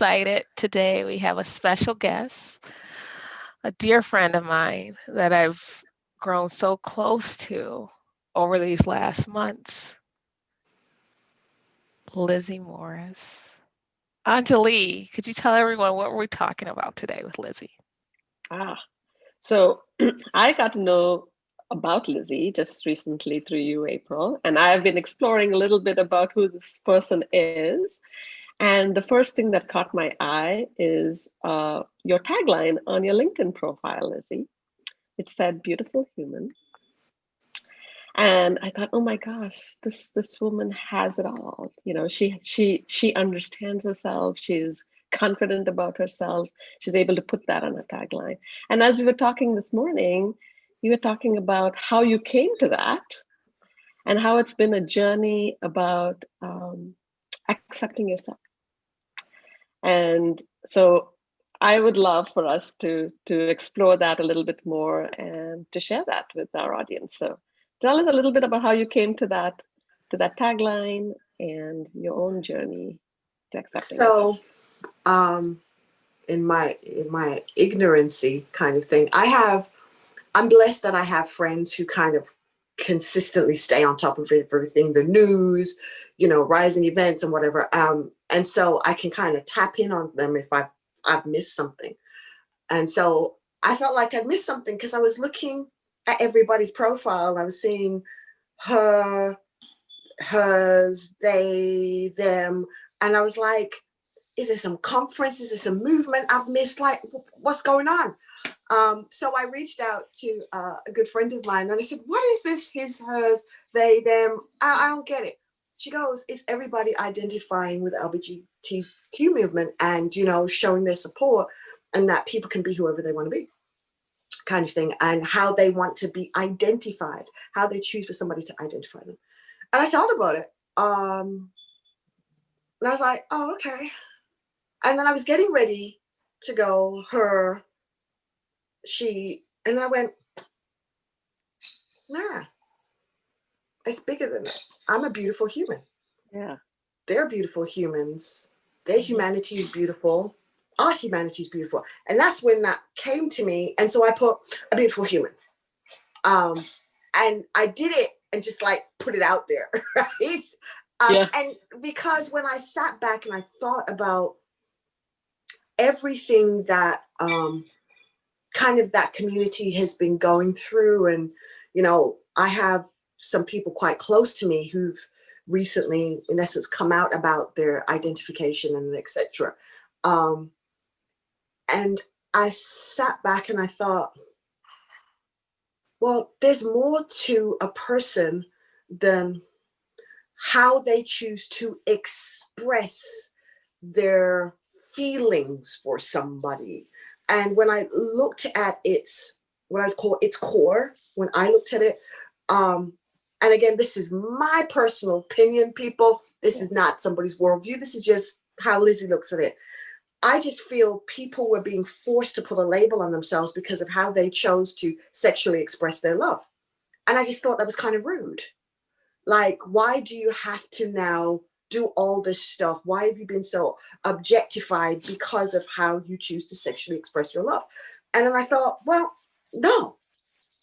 excited. Today we have a special guest, a dear friend of mine that I've grown so close to over these last months, Lizzy Morris. Anjali, could you tell everyone what we're talking about today with Lizzy? Ah, so I got to know about Lizzy just recently through you, April, and I've been exploring a little bit about who this person is. And the first thing that caught my eye is your tagline on your LinkedIn profile, Lizzy. It said "beautiful human," and I thought, oh my gosh, this woman has it all. You know, she understands herself. She's confident about herself. She's able to put that on a tagline. And as we were talking this morning, you were talking about how you came to that and how it's been a journey about accepting yourself. And so I would love for us to explore that a little bit more and to share that with our audience. So tell us a little bit about how you came to that tagline and your own journey to accepting yourself. So, um, in my ignorancy kind of thing, I'm blessed that I have friends who kind of consistently stay on top of everything, the news, rising events and whatever. And so I can kind of tap in on them if I've missed something. And so I felt like I missed something because I was looking at everybody's profile. I was seeing her, hers, they, them, and I was like, is there some conference? Is there some movement I've missed? Like, what's going on? So I reached out to a good friend of mine and I said, what is this? His, hers, they, them? I don't get it. She goes, it's everybody identifying with the LGBTQ movement and, showing their support and that people can be whoever they want to be kind of thing and how they want to be identified, how they choose for somebody to identify them. And I thought about it. And I was like, oh, okay. And then I was getting ready to go, her, she, and then I went, nah, it's bigger than that. I'm a beautiful human. Yeah. They're beautiful humans. Their humanity is beautiful. Our humanity is beautiful. And that's when that came to me. And so I put a beautiful human. And I did it and just like put it out there, right? And because when I sat back and I thought about everything that kind of that community has been going through, and I have some people quite close to me who've recently in essence come out about their identification and etc. And I sat back and I thought, well, there's more to a person than how they choose to express their feelings for somebody. And when I looked at what I would call its core, when I looked at it, and again, this is my personal opinion, people. This is not somebody's worldview. This is just how Lizzy looks at it. I just feel people were being forced to put a label on themselves because of how they chose to sexually express their love. And I just thought that was kind of rude. Like, why do you have to now do all this stuff? Why have you been so objectified because of how you choose to sexually express your love? And then I thought, well, no,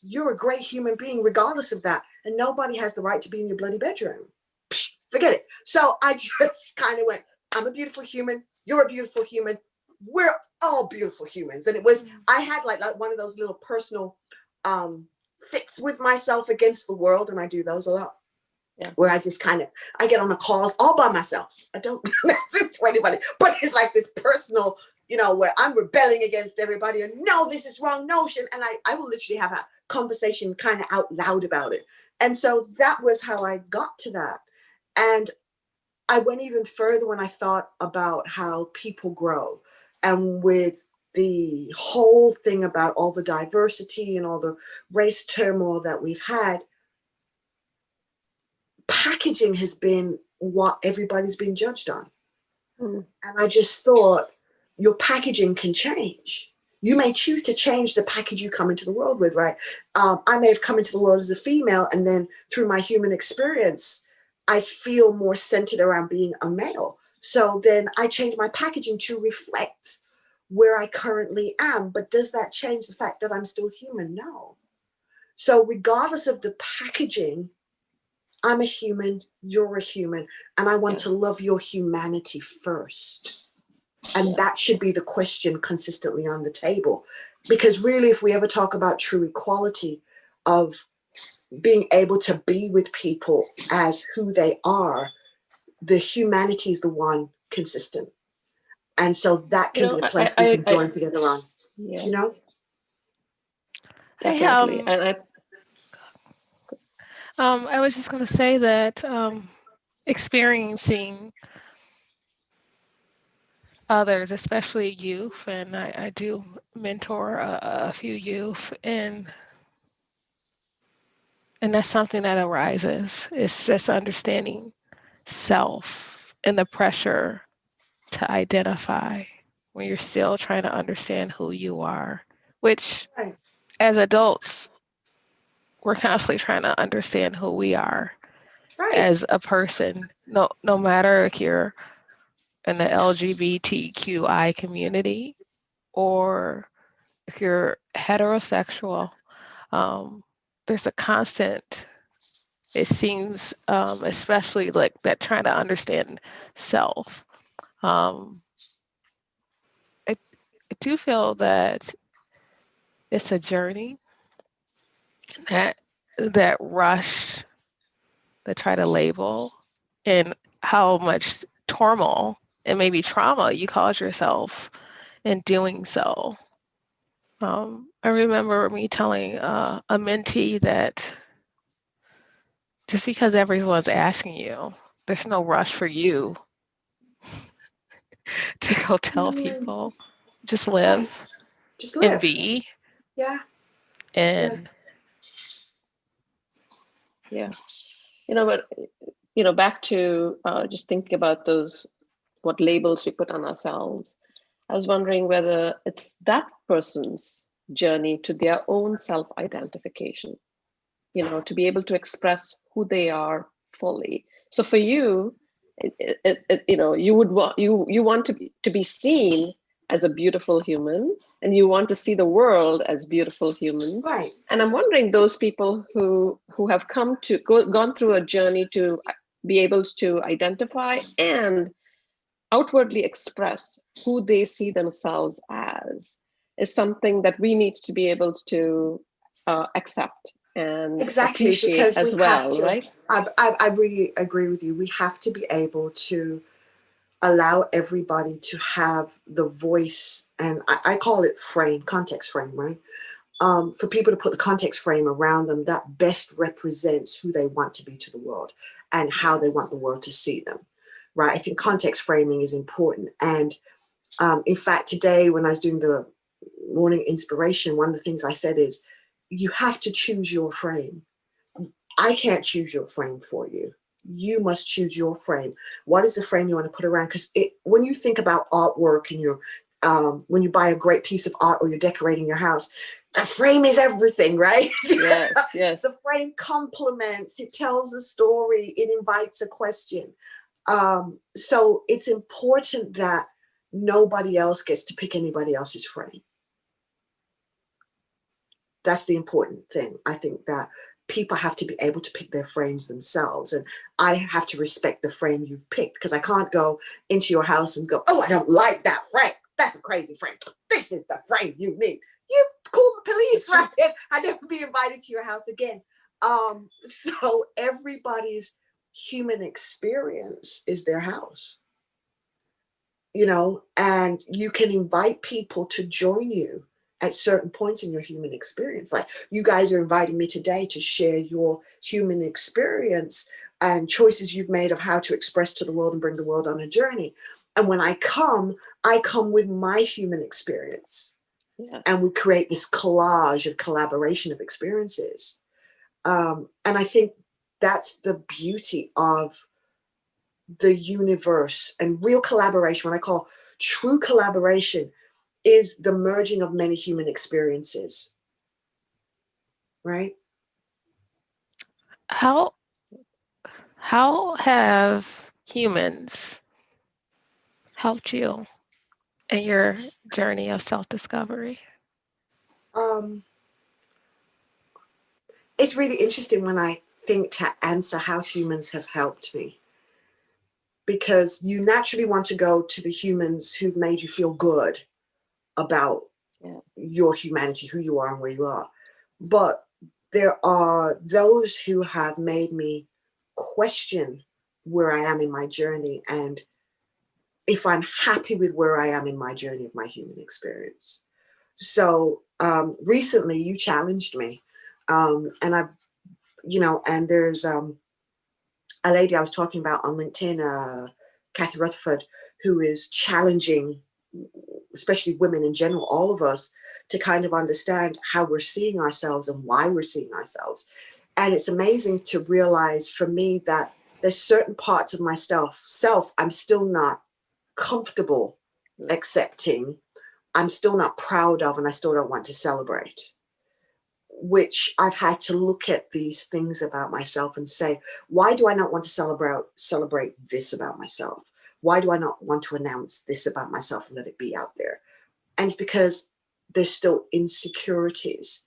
you're a great human being regardless of that. And nobody has the right to be in your bloody bedroom. Psh, forget it. So I just kind of went, I'm a beautiful human. You're a beautiful human. We're all beautiful humans. And it was, I had like one of those little personal fits with myself against the world. And I do those a lot. Yeah. Where I just I get on the calls all by myself. I don't listen to anybody, but it's like this personal, where I'm rebelling against everybody and no, this is wrong notion. And I will literally have a conversation kind of out loud about it. And so that was how I got to that. And I went even further when I thought about how people grow and with the whole thing about all the diversity and all the race turmoil that we've had. Packaging has been what everybody's been judged on. And I just thought your packaging can change. You may choose to change the package you come into the world with, right? I may have come into the world as a female and then through my human experience, I feel more centered around being a male. So then I change my packaging to reflect where I currently am. But does that change the fact that I'm still human? No. So regardless of the packaging, I'm a human, you're a human, and I want Yeah. to love your humanity first. And Yeah. that should be the question consistently on the table. Because really, if we ever talk about true equality of being able to be with people as who they are, the humanity is the one consistent. And so that You can be know, a place we can I join together on, yeah, you know? I definitely. And I was just going to say that experiencing others, especially youth, and I do mentor a few youth, and that's something that arises. It's just understanding self and the pressure to identify when you're still trying to understand who you are, which Right, as adults, we're constantly trying to understand who we are right, as a person. No matter if you're in the LGBTQI community or if you're heterosexual, um, there's a constant, it seems, especially like that trying to understand self. Um, I, I do feel that it's a journey, that that rush to try to label, and how much turmoil and maybe trauma you cause yourself in doing so. I remember me telling a mentee that just because everyone's asking you, there's no rush for you to go tell mm, people. Just right. live Just and live. be. Yeah, yeah, And yeah, but back to just thinking about those what labels we put on ourselves. I was wondering whether it's that person's journey to their own self-identification, to be able to express who they are fully. So for you, you would want you want to be seen as a beautiful human, and you want to see the world as beautiful humans. right. And I'm wondering those people who have gone through a journey to be able to identify and outwardly express who they see themselves as is something that we need to be able to accept and Exactly, appreciate because we as have well, to. right? I really agree with you. We have to be able to allow everybody to have the voice, and I call it frame, context frame, right? For people to put the context frame around them that best represents who they want to be to the world and how Yeah, they want the world to see them, right? I think context framing is important. And in fact, today when I was doing the morning inspiration, one of the things I said is, you have to choose your frame. I can't choose your frame for you. You must choose your frame. What is the frame you want to put around? Because when you think about artwork and when you buy a great piece of art or you're decorating your house, the frame is everything, right? yes, yes. The frame complements, it tells a story, it invites a question. So it's important that nobody else gets to pick anybody else's frame. That's the important thing. I think that people have to be able to pick their frames themselves. And I have to respect the frame you've picked, because I can't go into your house and go, oh, I don't like that frame. That's a crazy frame. This is the frame you need. You call the police, right? I'd never be invited to your house again. So everybody's human experience is their house, and you can invite people to join you at certain points in your human experience. Like, you guys are inviting me today to share your human experience and choices you've made of how to express to the world and bring the world on a journey. And when I come with my human experience, Yeah, and we create this collage of collaboration of experiences. And I think that's the beauty of the universe and real collaboration. What I call true collaboration is the merging of many human experiences, right? how have humans helped you in your journey of self-discovery? Um, it's really interesting when I think to answer how humans have helped me, because you naturally want to go to the humans who've made you feel good about Yeah. your humanity, who you are and where you are. But there are those who have made me question where I am in my journey, and if I'm happy with where I am in my journey of my human experience. So recently you challenged me, and I, and there's a lady I was talking about on LinkedIn, Kathy Rutherford, who is challenging, especially women in general, all of us, to kind of understand how we're seeing ourselves and why we're seeing ourselves. And it's amazing to realize for me that there's certain parts of myself I'm still not comfortable accepting, I'm still not proud of, and I still don't want to celebrate, which I've had to look at these things about myself and say, why do I not want to celebrate this about myself? Why do I not want to announce this about myself and let it be out there? And it's because there's still insecurities.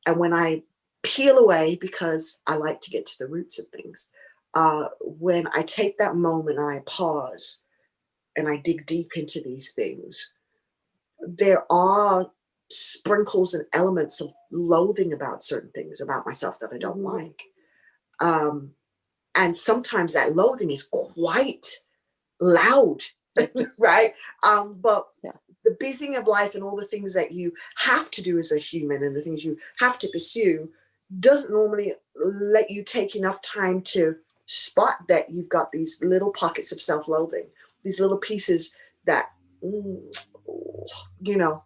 And when I peel away, because I like to get to the roots of things, when I take that moment and I pause and I dig deep into these things, there are sprinkles and elements of loathing about certain things about myself that I don't like. Um, and sometimes that loathing is quite loud, right? But Yeah. the busying of life and all the things that you have to do as a human and the things you have to pursue doesn't normally let you take enough time to spot that you've got these little pockets of self-loathing, these little pieces that,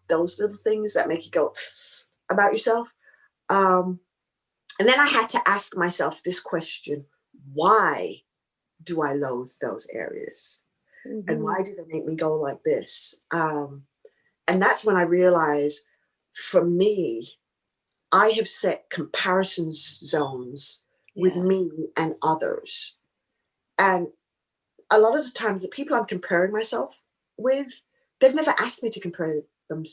those little things that make you go about yourself. Um, and then I had to ask myself this question: why do I loathe those areas? And why do they make me go like this? And that's when I realized, for me, I have set comparison zones with Yeah. me and others. And a lot of the times, the people I'm comparing myself with, they've never asked me to compare them,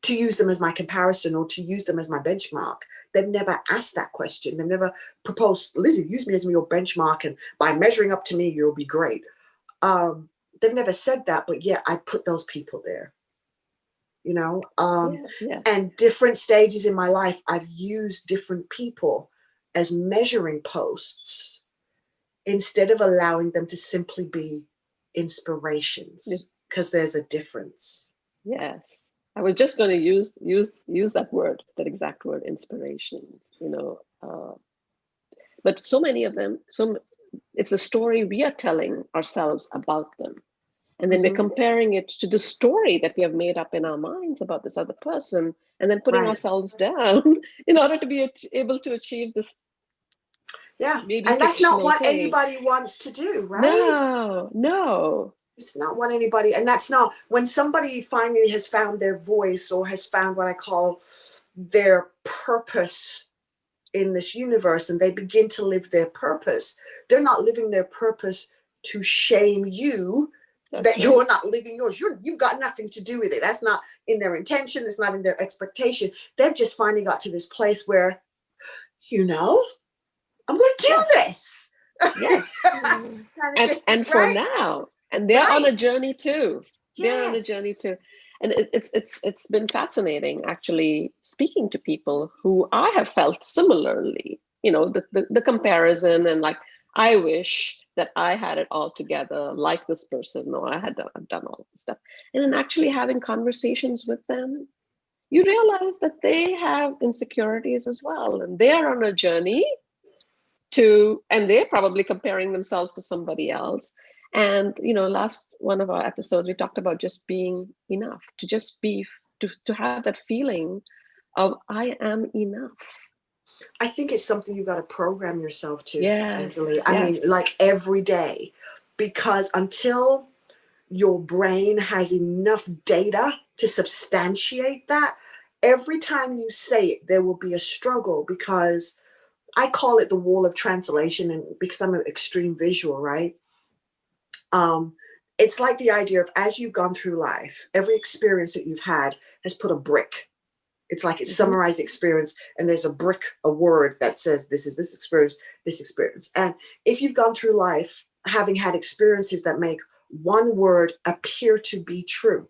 to use them as my comparison or to use them as my benchmark. They've never asked that question. They've never proposed, Lizzy, use me as your benchmark, and by measuring up to me, you'll be great. They've never said that, but yet I put those people there, Yeah. Yeah. and different stages in my life, I've used different people as measuring posts instead of allowing them to simply be inspirations, because there's a difference. Yes. I was just going to use that word, that exact word, inspirations. But so many of them, it's a story we are telling ourselves about them, and then we're Mm-hmm. comparing it to the story that we have made up in our minds about this other person, and then putting Right. ourselves down in order to be able to achieve this Yeah. maybe And that's not fictional what thing. anybody wants to do, right? No, no. It's not what anybody, and that's not when somebody finally has found their voice or has found what I call their purpose in this universe, and they begin to live their purpose. They're not living their purpose to shame you That's that right. you're not living yours. You've got nothing to do with it. That's not in their intention. It's not in their expectation. They've just finally got to this place where, I'm going to do Yes, this. yes. Mm. Kind of and thing, and for right? now, and they're on Right. a journey too. They're on a journey too. Yes. And it's been fascinating actually speaking to people who I have felt similarly, the comparison, and like, I wish that I had it all together like this person, or I've done all of this stuff. And then actually having conversations with them, you realize that they have insecurities as well, and they are on a journey and they're probably comparing themselves to somebody else. And last one of our episodes, we talked about just being enough, to just be, to have that feeling of I am enough. I think it's something you've got to program yourself to, Yes, Anjali. I mean, yes. like every day, because until your brain has enough data to substantiate that, every time you say it, there will be a struggle, because I call it the wall of translation, and because I'm an extreme visual, right? Um, it's like the idea of, as you've gone through life, every experience that you've had has put a brick. It's like it Mm-hmm. summarized the experience, and there's a brick, a word that says this is this experience, this experience. And if you've gone through life having had experiences that make one word appear to be true,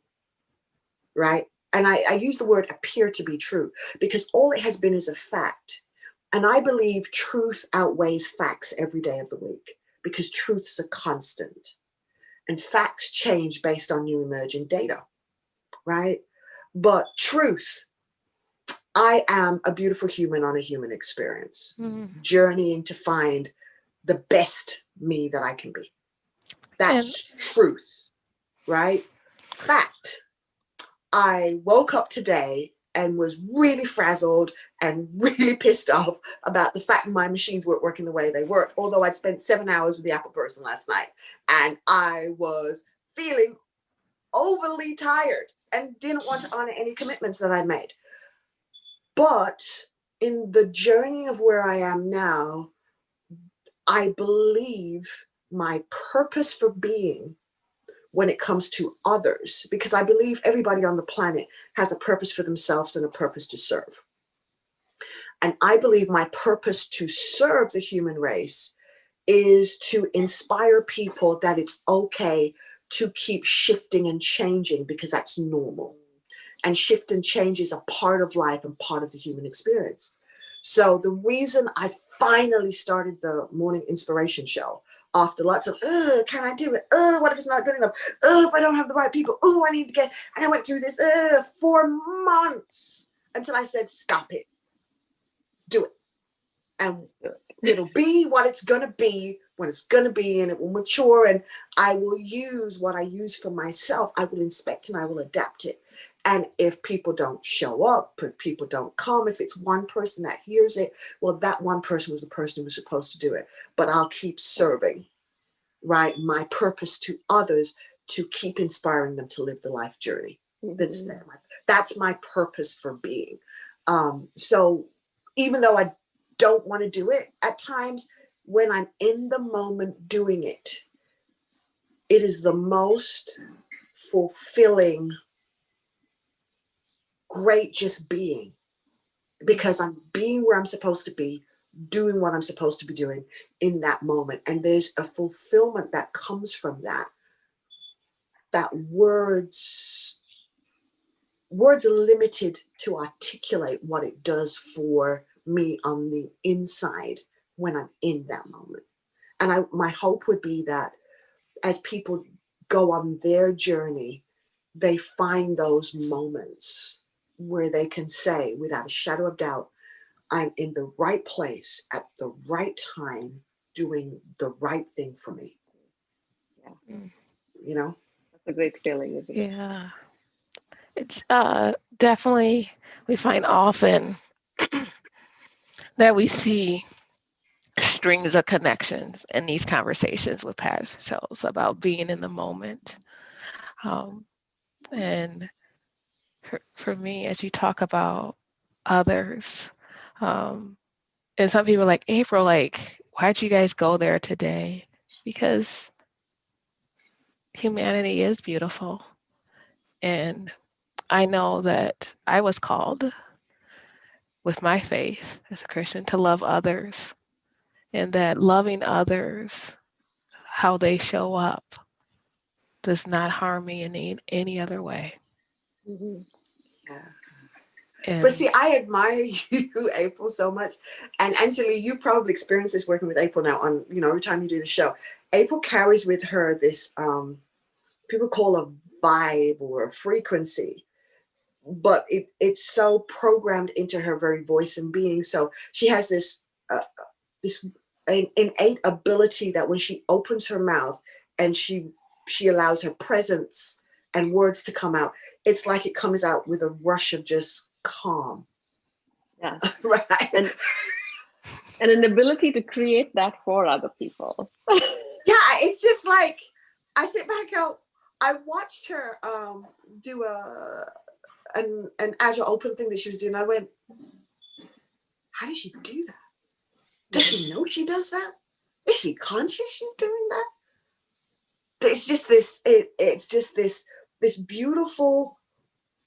right? And I use the word appear to be true because all it has been is a fact. And I believe truth outweighs facts every day of the week because truth's a constant and facts change based on new emerging data, right? But truth, I am a beautiful human on a human experience, journeying to find the best me that I can be. And That's truth, right? Fact, I woke up today and was really frazzled and really pissed off about the fact my machines weren't working the way they work, although I'd spent 7 hours with the Apple person last night and I was feeling overly tired and didn't want to honor any commitments that I made. But in the journey of where I am now, I believe my purpose for being when it comes to others, because I believe everybody on the planet has a purpose for themselves and a purpose to serve. And I believe my purpose to serve the human race is to inspire people that it's okay to keep shifting and changing because that's normal. And shift and change is a part of life and part of the human experience. So the reason I finally started the morning inspiration show after lots of, can I do it? What if it's not good enough? If I don't have the right people? I need to get, and I went through this for months until I said, stop it, do it. And it'll be what it's going to be when it's going to be, and it will mature. And I will use what I use for myself. I will inspect and I will adapt it. And if people don't show up, if people don't come, if it's one person that hears it, well, that one person was the person who was supposed to do it. But I'll keep serving, right? My purpose to others to keep inspiring them to live the life journey. Mm-hmm. That's my purpose for being. So even though I don't want to do it at times, when I'm in the moment doing it, it is the most fulfilling, great just being, because I'm being where I'm supposed to be, doing what I'm supposed to be doing in that moment. And there's a fulfillment that comes from that, that words are limited to articulate what it does for me on the inside when I'm in that moment. And my hope would be that as people go on their journey, they find those moments where they can say without a shadow of doubt, I'm in the right place at the right time doing the right thing for me. Yeah. You know? That's a great feeling, isn't it? yeah, it's definitely, we find often that we see strings of connections in these conversations with past shows about being in the moment. Um, and for me, as you talk about others, um, and some people are like, April, like, why'd you guys go there today? Because humanity is beautiful. And I know that I was called with my faith as a Christian to love others, and that loving others, how they show up, does not harm me in any other way. Mm-hmm. Yeah. But And see, I admire you, April, so much. And Anjali, you probably experienced this working with April now on, every time you do the show. April carries with her this, people call a vibe or a frequency, but it's so programmed into her very voice and being. So she has this innate ability that when she opens her mouth and she allows her presence and words to come out, it's like it comes out with a rush of just calm. Yeah. Right. And an ability to create that for other people. Yeah, it's just like I sit back out. I watched her do an agile open thing that she was doing. I went, how does she do that? Does she know she does that? Is she conscious she's doing that? it's just this, it's just this beautiful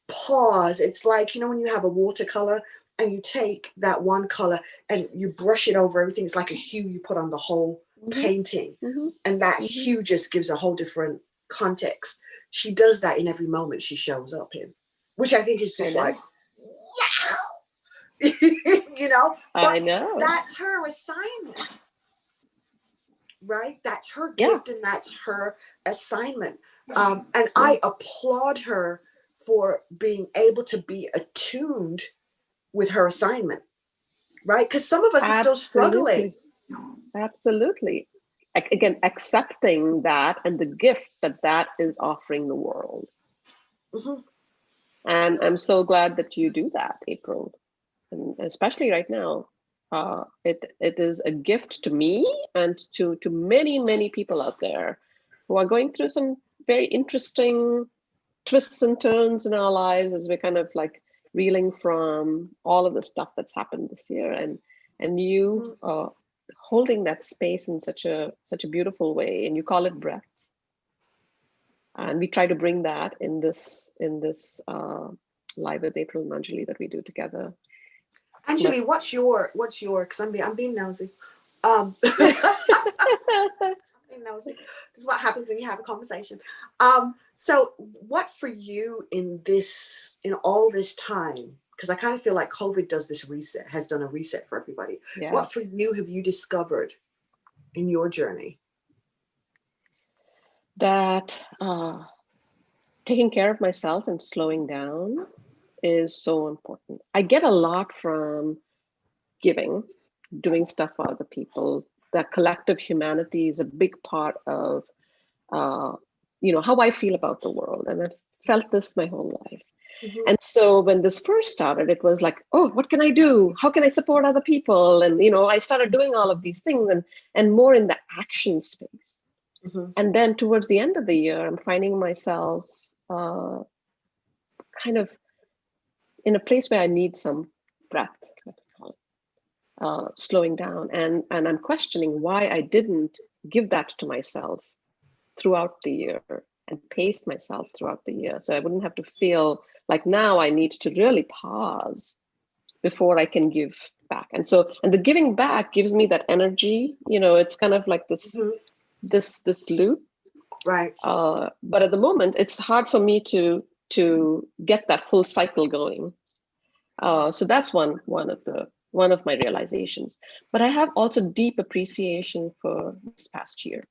pause. It's like, you know, when you have a watercolor and you take that one color and you brush it over everything, it's like a hue you put on the whole Mm-hmm. painting. Mm-hmm. And that Mm-hmm. hue just gives a whole different context. She does that in every moment she shows up in, which I think is I just like, know. you know, I but know. that's her assignment, right? That's her Yeah, gift and that's her assignment. And I applaud her for being able to be attuned with her assignment, right? Because some of us are still struggling. absolutely. Absolutely. Again, accepting that and the gift that that is offering the world. Hmm. And I'm so glad that you do that, April. And especially right now, it is a gift to me and to many, many people out there who are going through some very interesting twists and turns in our lives as we're kind of like reeling from all of the stuff that's happened this year, and you holding that space in such a beautiful way, and you call it breath, and we try to bring that in this live with April and Anjali that we do together. But Anjali, what's your? Because I'm being nosy. Um, being nosy. This is what happens when you have a conversation. So what for you in all this time? Because I kind of feel like COVID has done a reset for everybody. What for yes, you have you discovered in your journey? that taking care of myself and slowing down is so important. I get a lot from giving, doing stuff for other people. That collective humanity is a big part of, uh, how I feel about the world, and I've felt this my whole life. Mm-hmm. And so when this first started, it was like, oh, what can I do? How can I support other people? And I started doing all of these things, and more in the action space. Mm-hmm. And then towards the end of the year, I'm finding myself uh, kind of in a place where I need some breath, let me call it, slowing down, and I'm questioning why I didn't give that to myself throughout the year and pace myself throughout the year, so I wouldn't have to feel like now I need to really pause before I can give back. And the giving back gives me that energy. It's kind of like this Mm-hmm. this loop. Right. But at the moment, it's hard for me to get that full cycle going. So that's one of my realizations. But I have also deep appreciation for this past year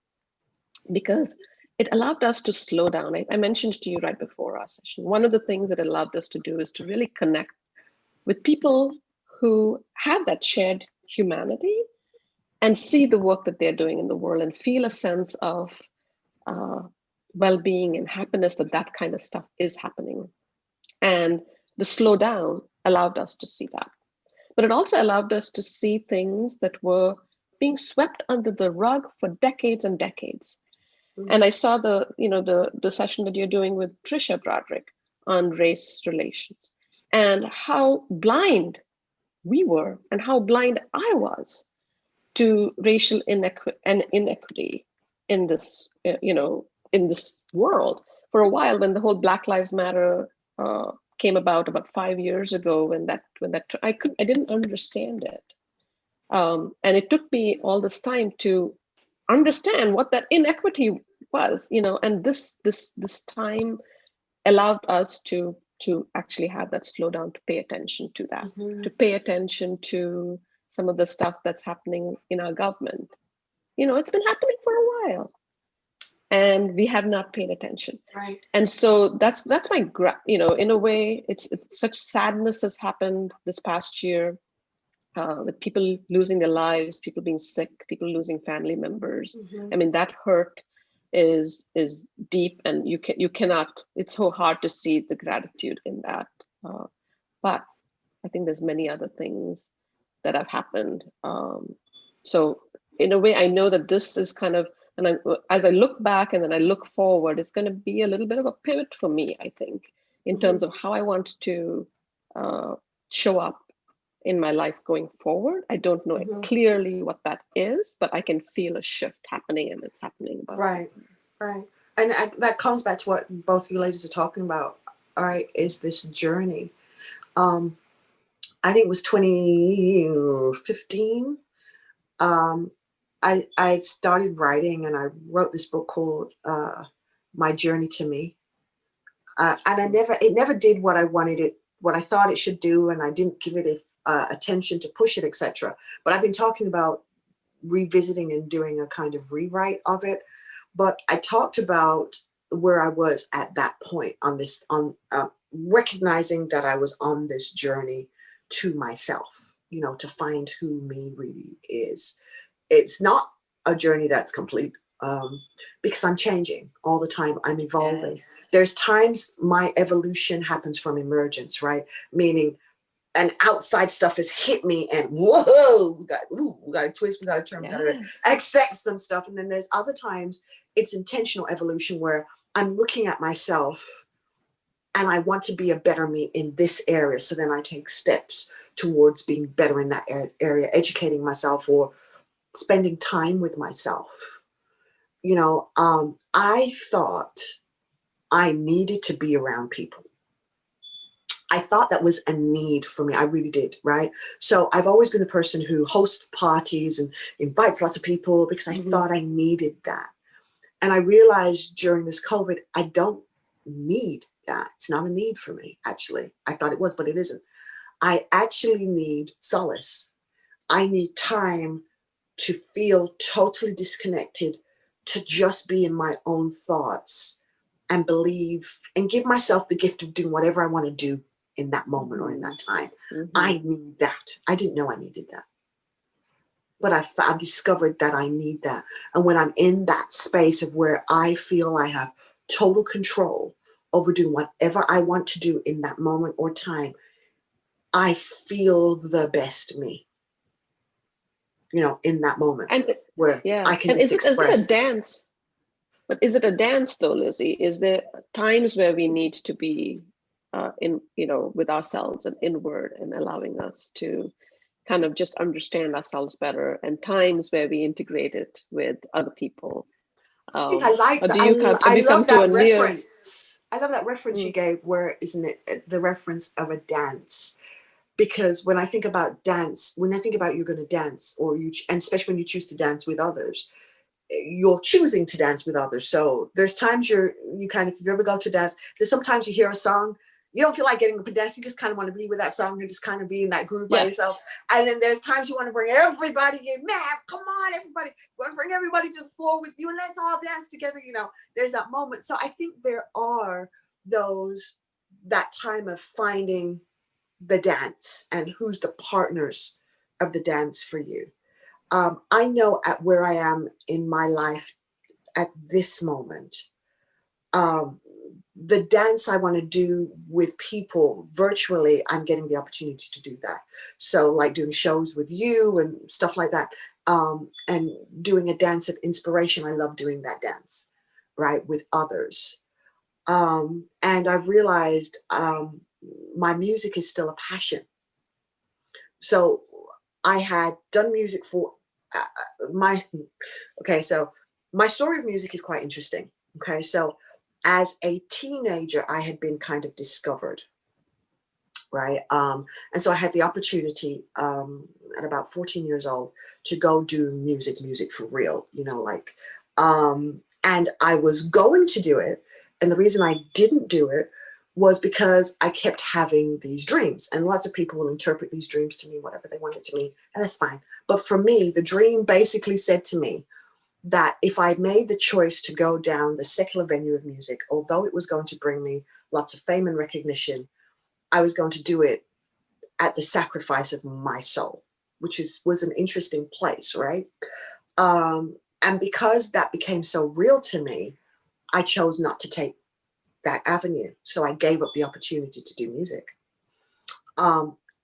because it allowed us to slow down. I mentioned to you right before our session, one of the things that it allowed us to do is to really connect with people who have that shared humanity and see the work that they're doing in the world and feel a sense of uh, well-being and happiness that kind of stuff is happening. And the slowdown allowed us to see that. But it also allowed us to see things that were being swept under the rug for decades and decades. And Mm-hmm. I saw the session that you're doing with Trisha Broderick on race relations and how blind we were and how blind I was to racial inequity in this in this world. For a while, when the whole Black Lives Matter came about 5 years ago, when that I didn't understand it, and it took me all this time to understand what that inequity was, and this time allowed us to actually have that slowdown, to pay attention to that, Mm-hmm. to pay attention to some of the stuff that's happening in our government. It's been happening for a while, and we have not paid attention. Right. And so that's my in a way, it's such sadness has happened this past year, with people losing their lives, people being sick, people losing family members. Mm-hmm. I mean, that hurt is deep, and you cannot. It's so hard to see the gratitude in that. But I think there's many other things that have happened. So in a way, I know that this is kind of, as I look back and then I look forward, it's going to be a little bit of a pivot for me, I think, in Mm-hmm. terms of how I want to uh, show up in my life going forward. I don't know Mm-hmm. clearly what that is, but I can feel a shift happening, and it's happening about. Right. Right. And that comes back to what both you ladies are talking about. All right, is this journey. Um, I think it was 2015. Um, I started writing, and I wrote this book called My Journey to Me. And it never did what I wanted it, what I thought it should do, and I didn't give it attention to push it, etc. But I've been talking about revisiting and doing a kind of rewrite of it. But I talked about where I was at that point on this, on recognizing that I was on this journey to myself, you know, to find who me really is. It's not a journey that's complete, because I'm changing all the time. I'm evolving. Yes. There's times my evolution happens from emergence, right? Meaning and outside stuff has hit me and whoa, we got to twist, we got to turn, we got to Yes. accept some stuff. And then there's other times it's intentional evolution where I'm looking at myself and I want to be a better me in this area. So then I take steps towards being better in that area, educating myself or spending time with myself. You know, I thought I needed to be around people. I thought that was a need for me. I really did, right? So I've always been the person who hosts parties and invites lots of people because I Mm-hmm. thought I needed that. And I realized during this COVID, I don't need that. It's not a need for me, actually. I thought it was, but it isn't. I actually need solace. I need time to feel totally disconnected, to just be in my own thoughts and believe and give myself the gift of doing whatever I want to do in that moment or in Mm-hmm. that time. Mm-hmm. I need that. I didn't know I needed that, but I've discovered that I need that. And when I'm in that space of where I feel I have total control over doing whatever I want to do in that moment or time, I feel the best me, you know, in that moment And where yeah, I can and just is it a express. dance? But is it a dance though, Lizzie? Is there times where we need to be in, with ourselves and inward and allowing us to kind of just understand ourselves better, and times where we integrate it with other people? I think I like Or that. do you come, have I you come love to a that near? reference. I love that reference you Mm, gave, where isn't it the reference of a dance? Because when I think about dance, when I think about you're going to dance, or and especially when you choose to dance with others, you're choosing to dance with others. So there's times you kind of, if you ever go to dance, there's sometimes you hear a song, you don't feel like getting up and dance, you just kind of want to be with that song and just kind of be in that groove by yeah. yourself. And then there's times you want to bring everybody in, man, come on, everybody, you want to bring everybody to the floor with you and let's all dance together. You know, there's that moment. So I think there are those, that time of finding the dance and who's the partners of the dance for you. I know at where I am in my life at this moment, um, the dance I want to do with people virtually, I'm getting the opportunity to do that. So, like doing shows with you and stuff like that, and doing a dance of inspiration. I love doing that dance, right, with others. And I've realized my music is still a passion. So I had done music for my, okay, so my story of music is quite interesting. Okay, so as a teenager, I had been kind of discovered, right? And so I had the opportunity at about 14 years old to go do music for real, you know, like, and I was going to do it. And the reason I didn't do it was because I kept having these dreams. And lots of people will interpret these dreams to mean whatever they want it to mean, and that's fine. But for me, the dream basically said to me that if I made the choice to go down the secular venue of music, although it was going to bring me lots of fame and recognition, I was going to do it at the sacrifice of my soul, which was an interesting place, right? And because that became so real to me, I chose not to take that avenue. So I gave up the opportunity to do music.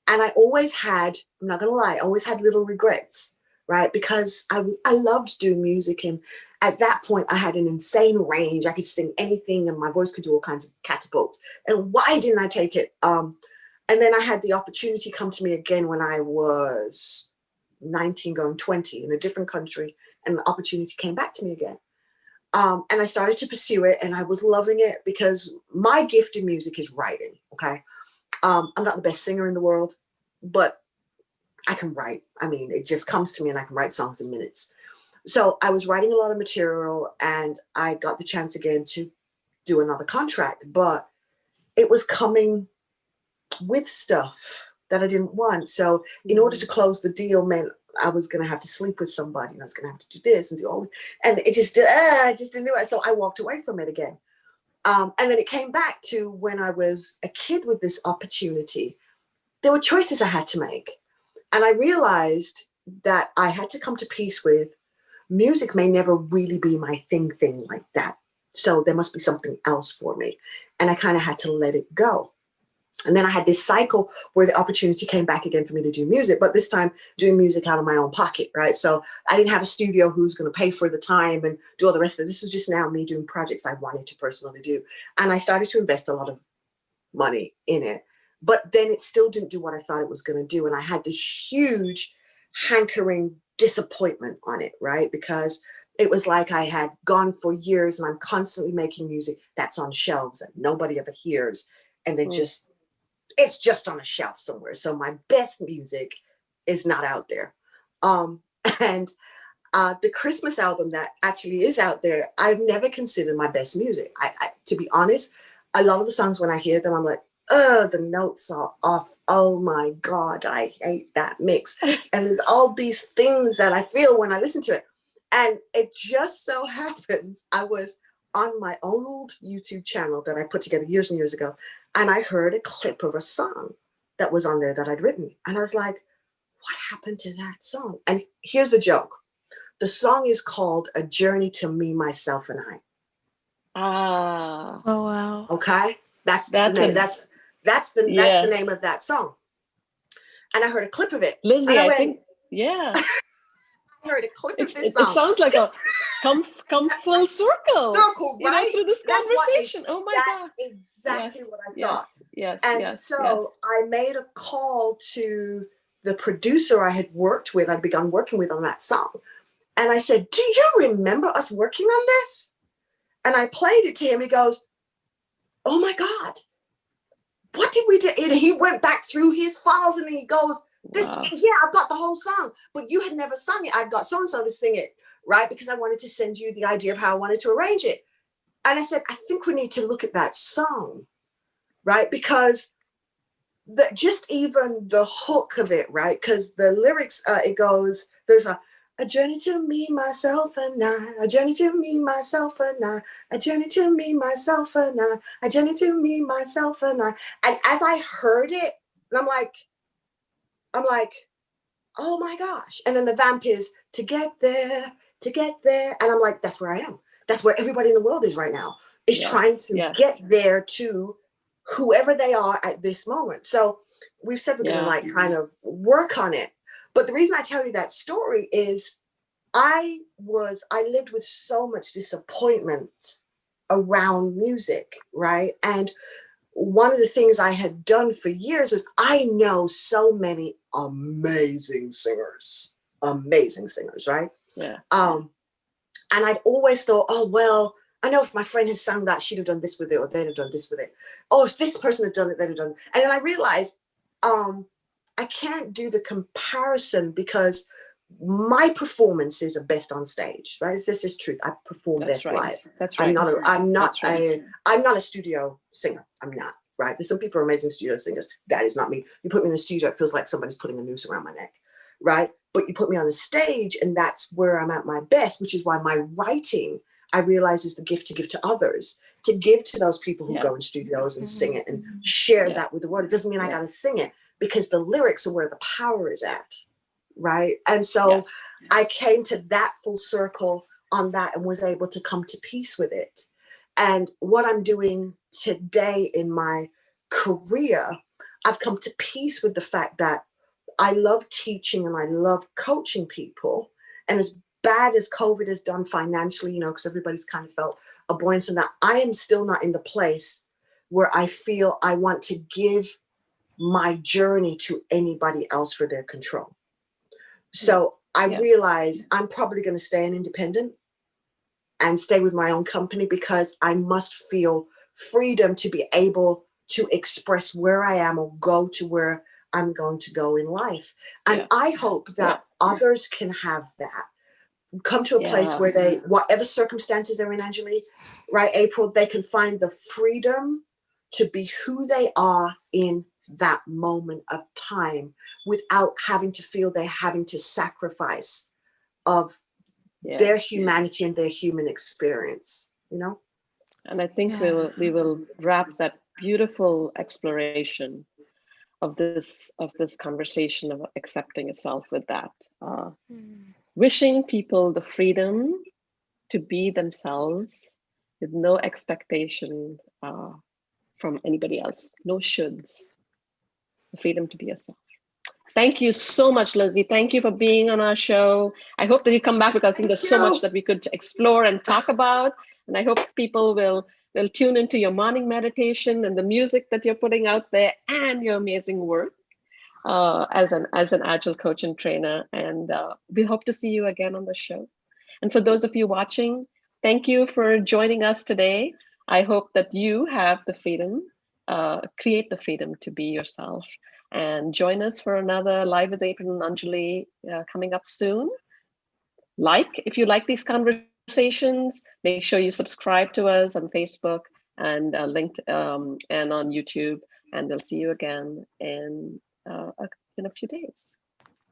And I always had, I'm not gonna lie, I always had little regrets, right? Because I loved doing music, and at that point I had an insane range. I could sing anything and my voice could do all kinds of catapults. And why didn't I take it? And then I had the opportunity come to me again when I was 19 going 20 in a different country, and the opportunity came back to me again. And I started to pursue it, and I was loving it because my gift in music is writing. Okay. I'm not the best singer in the world, but I can write. I mean, it just comes to me, and I can write songs in minutes. So I was writing a lot of material, and I got the chance again to do another contract, but it was coming with stuff that I didn't want. So in order to close the deal meant I was going to have to sleep with somebody, and I was going to have to do this and do all, and it just, I just didn't do it. So I walked away from it again. And then it came back to when I was a kid with this opportunity. There were choices I had to make. And I realized that I had to come to peace with music may never really be my thing like that. So there must be something else for me. And I kind of had to let it go. And then I had this cycle where the opportunity came back again for me to do music, but this time doing music out of my own pocket, right? So I didn't have a studio who's going to pay for the time and do all the rest of it. This was just now me doing projects I wanted to personally do. And I started to invest a lot of money in it, but then it still didn't do what I thought it was going to do. And I had this huge hankering disappointment on it, right? Because it was like I had gone for years and I'm constantly making music that's on shelves that nobody ever hears. And they just, it's just on a shelf somewhere. So my best music is not out there. Um, and the Christmas album that actually is out there, I've never considered my best music. To be honest, a lot of the songs when I hear them, I'm like, oh, the notes are off. Oh my God, I hate that mix. And there's all these things that I feel when I listen to it. And it just so happens I was on my old YouTube channel that I put together years and years ago, and I heard a clip of a song that was on there that I'd written. And I was like, what happened to that song? And here's the joke. The song is called A Journey to Me, Myself, and I. Ah, Oh, wow. Okay? That's the that's name. a That's the yeah, name of that song. And I heard a clip of it. And Lizzy. I I went, think yeah. I heard a clip of this It song. sounds like a This come full circle. circle, right? Through this That's what it, conversation. Oh my that's God. exactly Yes, what I thought. yes, yes, And yes, yes. so I made a call to the producer I had worked with, I'd begun working with on that song. And I said, do you remember us working on this? And I played it to him. He goes, oh my God, what did we do? And he went back through his files and he goes, Wow. yeah, I've got the whole song, but you had never sung it. I've got so-and-so to sing it, right? Because I wanted to send you the idea of how I wanted to arrange it. And I said, I think we need to look at that song, right? Because just even the hook of it, right? Because the lyrics, it goes, there's a journey to me, myself, and I, a journey to me, myself, and I, a journey to me, myself, and I, a journey to me, myself, and I. And as I heard it, and I'm like, oh my gosh. And then the vamp is to get there, to get there. And I'm like, that's where I am. That's where everybody in the world is right now, is trying Yes, to yes. get there to whoever they are at this moment. So we've said we're going to Yeah. like kind of work on it. But the reason I tell you that story is I lived with so much disappointment around music, right? And one of the things I had done for years is I know so many amazing singers, right? Yeah. And I'd always thought, oh, well, I know if my friend had sung that, she'd have done this with it, or they'd have done this with it. Oh, if this person had done it, they'd have done it. And then I realized I can't do the comparison because my performances are best on stage, right? This is truth. I perform That's best right. live. That's I'm right. not That's right. I'm not a studio singer. I'm not, right? There's some people who are amazing studio singers. That is not me. You put me in a studio, it feels like somebody's putting a noose around my neck, right? But you put me on a stage and that's where I'm at my best, which is why my writing, I realize, is the gift to give to others, to give to those people who go in studios and sing it and share that with the world. It doesn't mean I got to sing it, because the lyrics are where the power is at, right? And so I came to that full circle on that and was able to come to peace with it. And what I'm doing today in my career, I've come to peace with the fact that I love teaching and I love coaching people. And as bad as COVID has done financially, because everybody's kind of felt a buoyancy in that, I am still not in the place where I feel I want to give my journey to anybody else for their control. So I realize I'm probably going to stay an independent and stay with my own company, because I must feel freedom to be able to express where I am or go to where I'm going to go in life. And Yeah. I hope Yeah. that others can have that, come to a place Yeah. where they, whatever circumstances they're in, Anjali, right, April, they can find the freedom to be who they are in that moment of time without having to feel they're having to sacrifice of Yeah. their humanity and their human experience, you know? And I think Yeah. we will wrap that beautiful exploration of this conversation of accepting yourself with that. Uh, Mm. Wishing people the freedom to be themselves with no expectation from anybody else, no shoulds, the freedom to be yourself. Thank you so much, Lizzy. Thank you for being on our show. I hope that you come back, because I think Thank there's so much you. that we could explore and talk about. And I hope people will tune into your morning meditation and the music that you're putting out there and your amazing work as an agile coach and trainer. And we hope to see you again on the show. And for those of you watching, thank you for joining us today. I hope that you have the freedom, create the freedom to be yourself. And join us for another Live with April and Anjali coming up soon. If you like these conversations, make sure you subscribe to us on Facebook and and on YouTube. And we'll see you again in a few days.